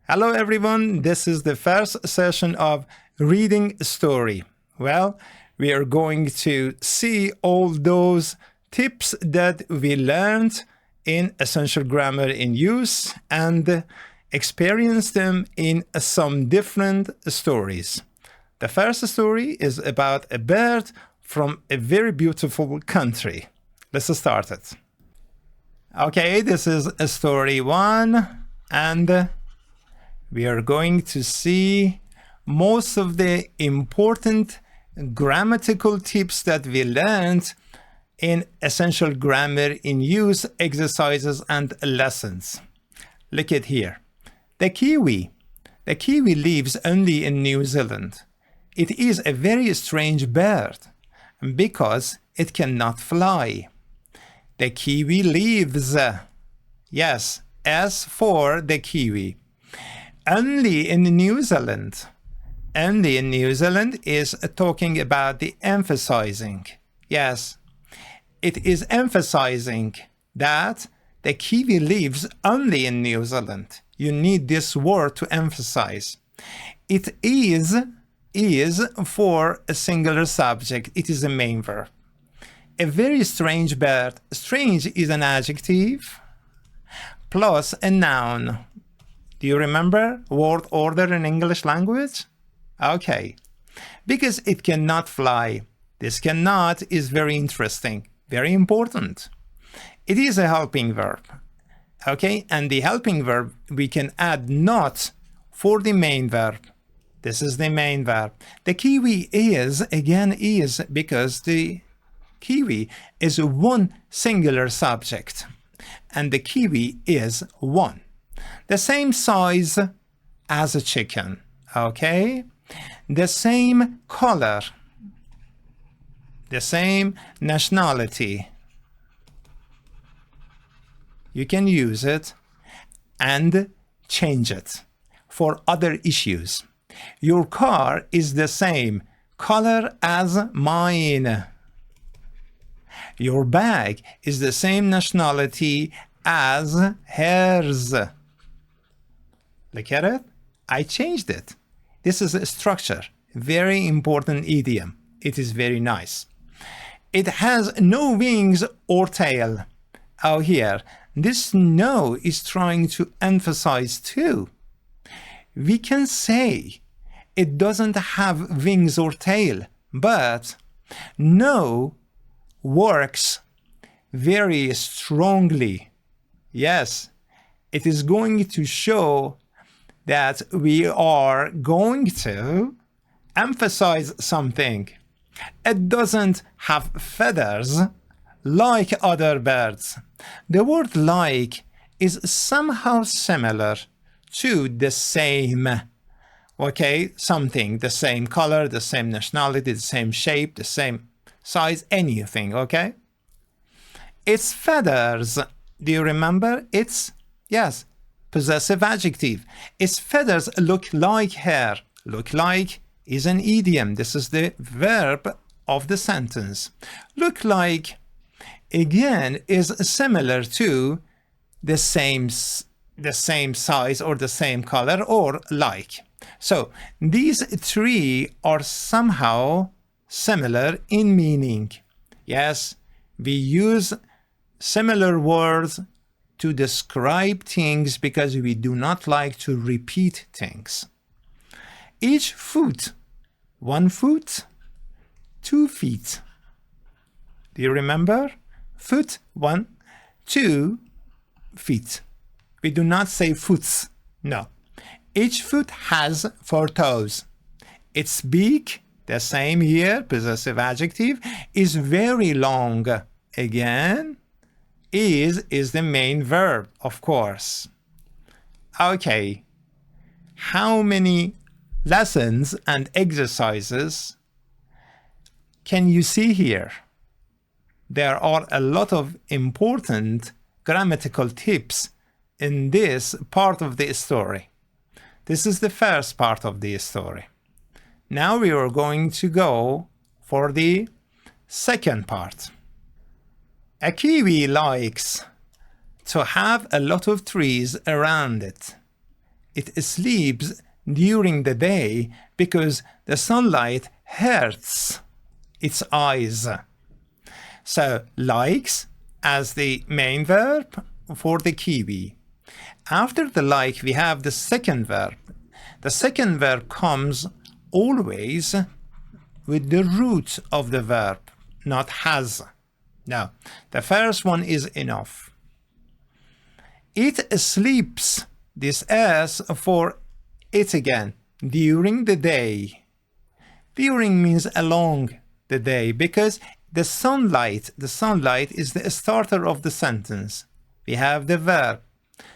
Hello everyone, this is the first session of Reading Story. Well, we are going to see all those tips that we learned in Essential Grammar in Use and experience them in some different stories. The first story is about a bird from a very beautiful country. Let's start it. Okay, this is story 1 and we are going to see most of the important grammatical tips that we learned in Essential Grammar in Use exercises and lessons. Look at here. The kiwi. The kiwi lives only in New Zealand. It is a very strange bird because it cannot fly. The kiwi lives. Yes, S for the kiwi. Only in New Zealand. Only in New Zealand is talking about the emphasizing. Yes, it is emphasizing that the kiwi lives only in New Zealand. You need this word to emphasize. It is for a singular subject. It is a main verb. A very strange bird. Strange is an adjective plus a noun. Do you remember word order in English language? Okay. Because it cannot fly. This cannot is very interesting, very important. It is a helping verb. Okay, and the helping verb, we can add not for the main verb. This is the main verb. The kiwi is, again, is because the kiwi is one singular subject. And the kiwi is one. The same size as a chicken, okay? The same color, the same nationality. You can use it and change it for other issues. Your car is the same color as mine. Your bag is the same nationality as hers. Look at it. I changed it. This is a structure. Very important idiom. It is very nice. It has no wings or tail. Oh, here. This no is trying to emphasize too. We can say it doesn't have wings or tail, but no works very strongly. Yes, it is going to show that we are going to emphasize something. It doesn't have feathers like other birds. The word like is somehow similar to the same. Okay, something, the same color, the same nationality, the same shape, the same size, anything, okay? Its feathers, do you remember? It's, yes, possessive adjective. Its feathers look like hair. Look like is an idiom. This is the verb of the sentence. Look like, again, is similar to the same size or the same color or like. So these three are somehow similar in meaning. Yes, we use similar words to describe things because we do not like to repeat things. Each foot, 1 foot, 2 feet. Do you remember? Foot, 1, 2 feet. We do not say foots, no. Each foot has 4 toes. Its beak, the same here, possessive adjective, is very long. Again, is the main verb, of course. Okay, how many lessons and exercises can you see here? There are a lot of important grammatical tips in this part of the story. This is the first part of the story. Now we are going to go for the second part. A kiwi likes to have a lot of trees around it. It sleeps during the day because the sunlight hurts its eyes. So likes as the main verb for the kiwi. After the like, we have the second verb. The second verb comes always with the root of the verb, not has. Now, the first one is enough. It sleeps, this S for it again, during the day. During means along the day because the sunlight is the starter of the sentence. We have the verb.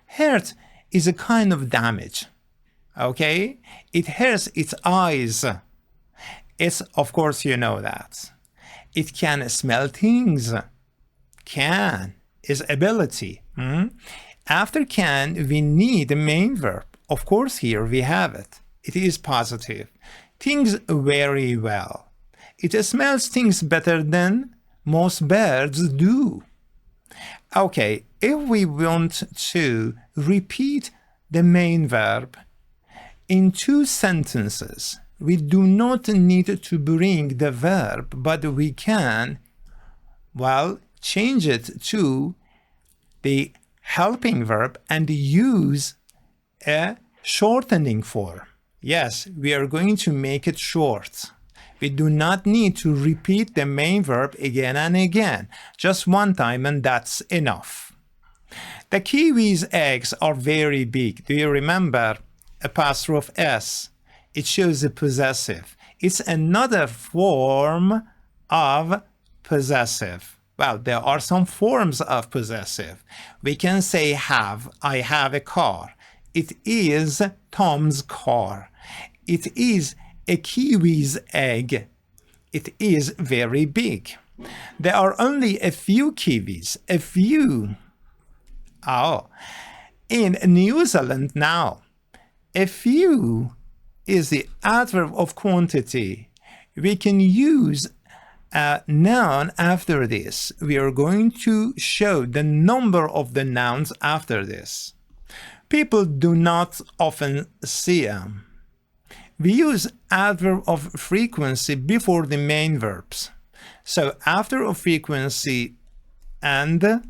Hurt is a kind of damage. Okay? It hurts its eyes. It's, of course, you know that. It can smell things. Can is ability. After can, we need the main verb. Of course, here we have it. It is positive. Things very well. It smells things better than most birds do. Okay, if we want to repeat the main verb in two sentences, we do not need to bring the verb, but we can, well, change it to the helping verb and use a shortening form. Yes, we are going to make it short. We do not need to repeat the main verb again and again, just one time, and that's enough. The kiwi's eggs are very big. Do you remember apostrophe S? It shows a possessive. It's another form of possessive. Well, there are some forms of possessive. We can say have. I have a car. It is Tom's car. It is a kiwi's egg. It is very big. There are only a few kiwis. A few. Oh, in New Zealand now, a few is the adverb of quantity. We can use a noun after this. We are going to show the number of the nouns after this. People do not often see them. We use adverb of frequency before the main verbs. So after of frequency and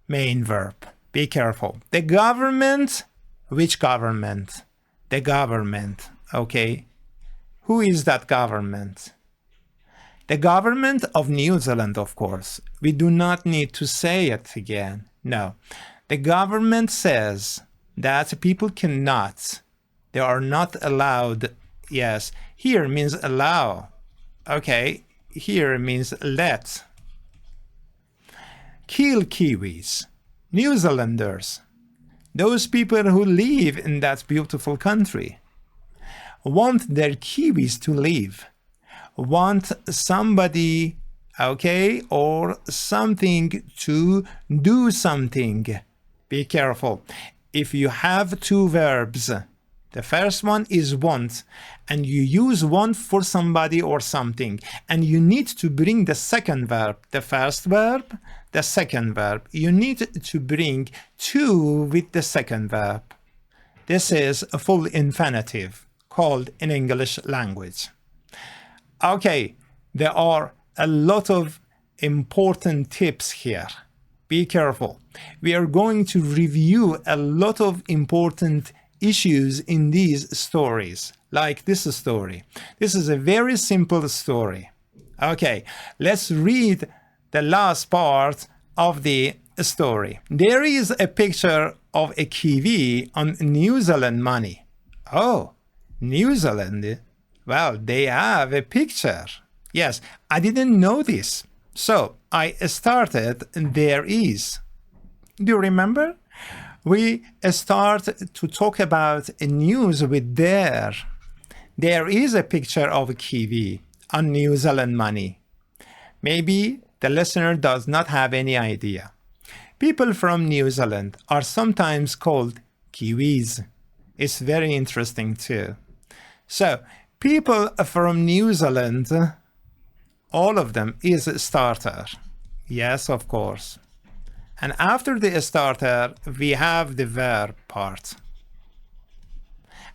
main verb. Be careful. The government, which government? The government, okay? Who is that government? The government of New Zealand, of course. We do not need to say it again. No. The government says that people cannot, they are not allowed. Yes, here means allow. Okay, here means let. Kill kiwis, New Zealanders, those people who live in that beautiful country, want their kiwis to live, want somebody, okay, or something to do something. Be careful. If you have two verbs, the first one is want, and you use want for somebody or something, and you need to bring the second verb, the first verb, the second verb. You need to bring to with the second verb. This is a full infinitive called in English language. Okay, there are a lot of important tips here. Be careful. We are going to review a lot of important issues in these stories, like this story. This is a very simple story. Okay, let's read the last part of the story. There is a picture of a kiwi on New Zealand money. Oh, New Zealand? Well, they have a picture. Yes, I didn't know this. So I started, there is. Do you remember? We start to talk about news with there. There is a picture of a kiwi on New Zealand money. Maybe the listener does not have any idea. People from New Zealand are sometimes called Kiwis. It's very interesting too. So, people from New Zealand, all of them is a starter. Yes, of course. And after the starter, we have the verb part.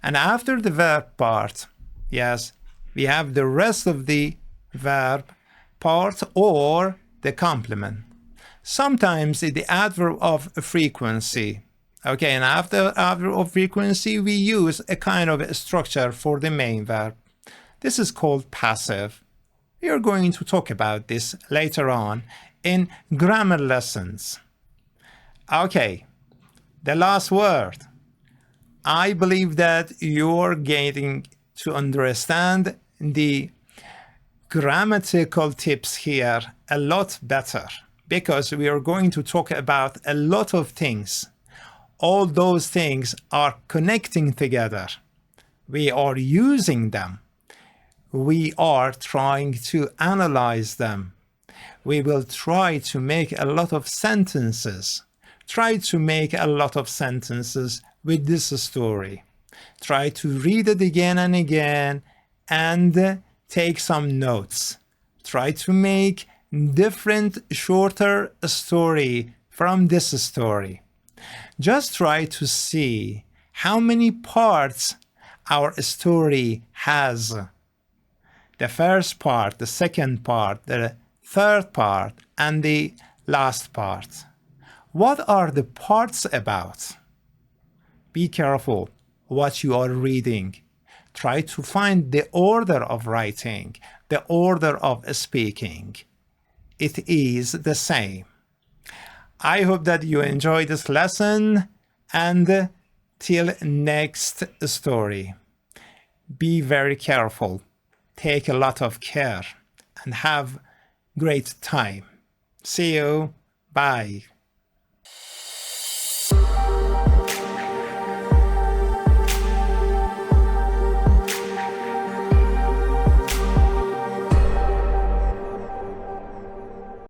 And after the verb part, yes, we have the rest of the verb part or the complement. Sometimes the adverb of frequency. Okay, and after adverb of frequency, we use a kind of a structure for the main verb. This is called passive. We are going to talk about this later on in grammar lessons. Okay, the last word. I believe that you're getting to understand the grammatical tips here a lot better, because we are going to talk about a lot of things. All those things are connecting together. We are using them. We are trying to analyze them. We will try to make a lot of sentences. Try to make a lot of sentences with this story. Try to read it again and again and take some notes. Try to make different shorter story from this story. Just try to see how many parts our story has. The first part, the second part, the third part, and the last part. What are the parts about? Be careful what you are reading. Try to find the order of writing, the order of speaking. It is the same. I hope that you enjoyed this lesson, and till next story. Be very careful. Take a lot of care and have great time. See you. Bye.